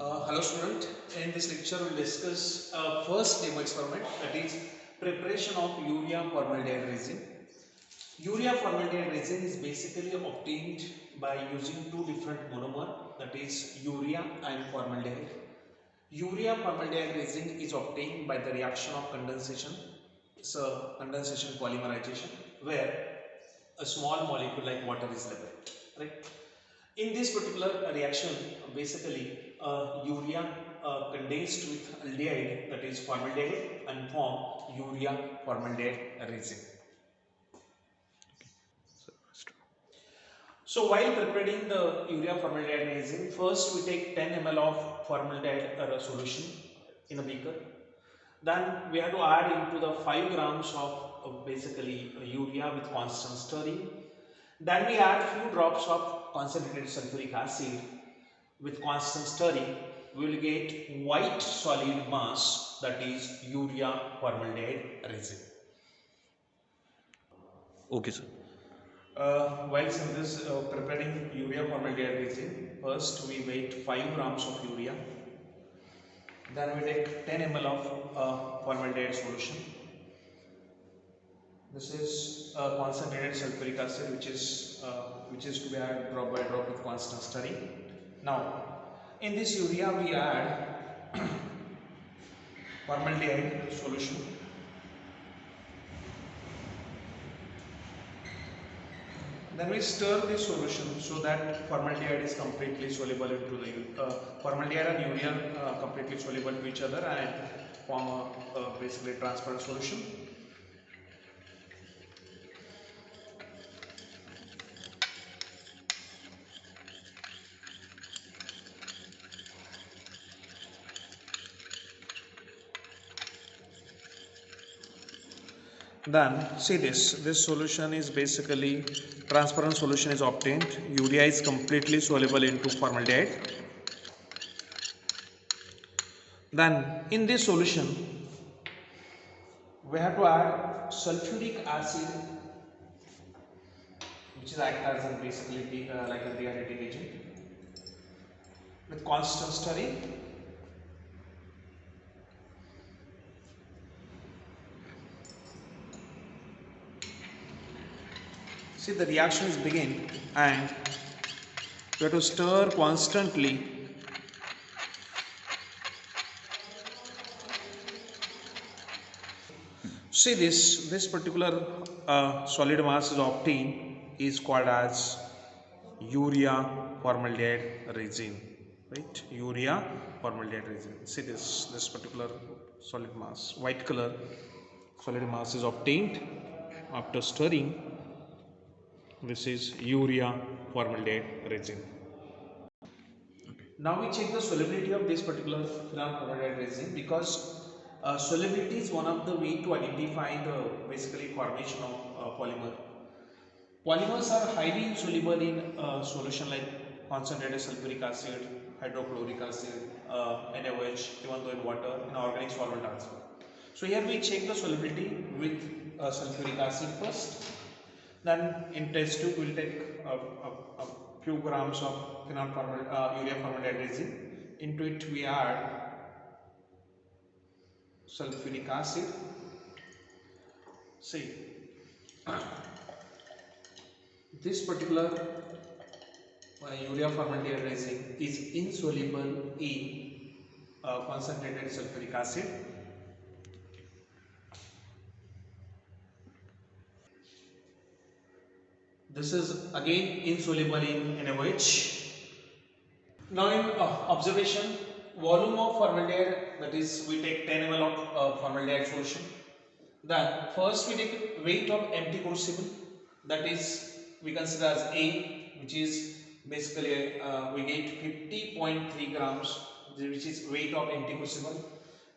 Hello student, in this lecture we will discuss first demo experiment, that is preparation of urea formaldehyde resin. Urea formaldehyde resin is basically obtained by using two different monomer, that is urea and formaldehyde. Urea formaldehyde resin is obtained by the reaction of condensation. It's a condensation polymerization where a small molecule like water is liberated, right? In this particular reaction, basically urea condensed with aldehyde, that is formaldehyde, and form urea formaldehyde resin. So while preparing the urea formaldehyde resin, first we take 10 ml of formaldehyde solution in a beaker. Then we have to add into the 5 grams of basically urea with constant stirring. Then we add few drops of concentrated sulfuric acid with constant stirring. We will get white solid mass, that is urea formaldehyde resin. Okay, sir. While preparing urea formaldehyde resin, first we weigh 5 grams of urea. Then we take 10 ml of formaldehyde solution. This is concentrated sulfuric acid, which is to be added drop by drop with constant stirring. Now, in this urea we add formaldehyde solution. Then we stir this solution so that formaldehyde is completely soluble into the formaldehyde and urea completely soluble to each other and form a basically transparent solution. Then see this solution is basically transparent solution is obtained. Urea is completely soluble into formaldehyde. Then in this solution we have to add sulfuric acid, which is act as a basically like a dehydrating agent with constant stirring. See, the reaction is begin and you have to stir constantly. See, this particular solid mass is obtained is called as urea formaldehyde resin, right? Urea formaldehyde resin. See this particular solid mass, white color solid mass is obtained after stirring. This is urea formaldehyde resin. Now we check the solubility of this particular phenol formaldehyde resin, because solubility is one of the way to identify the basically formation of polymer. Polymers are highly insoluble in solution like concentrated sulfuric acid, hydrochloric acid, NaOH, even though in water, in organic solvent also. So here we check the solubility with sulfuric acid first. Then in test tube we will take a few grams of urea formaldehyde resin. Into it we add sulfuric acid. See, this particular urea formaldehyde resin is insoluble in concentrated sulfuric acid. This is again insoluble in NaOH. Now in observation, volume of formaldehyde, that is we take 10 ml of formaldehyde solution. Then first we take weight of empty crucible, that is we consider as A, which is basically we get 50.3 grams, which is weight of empty crucible.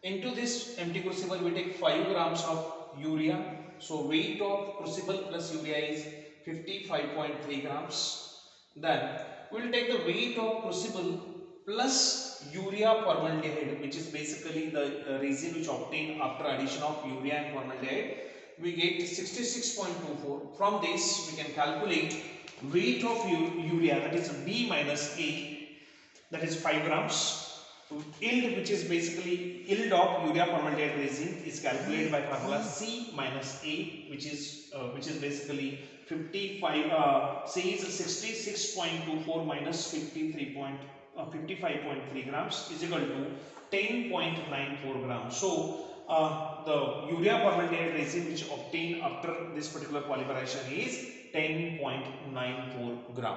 Into this empty crucible we take 5 grams of urea. So weight of crucible plus urea is 55.3 grams. Then we will take the weight of crucible plus urea formaldehyde, which is basically the resin which obtained after addition of urea and formaldehyde. We get 66.24. From this we can calculate weight of urea, that is B minus A, that is 5 grams. Yield, which is basically yield of urea formaldehyde resin, is calculated by formula C minus A, which is basically 55. C is 66.24 minus 55.3 grams is equal to 10.94 grams. So the urea formaldehyde resin which obtained after this particular polymerization is 10.94 gram.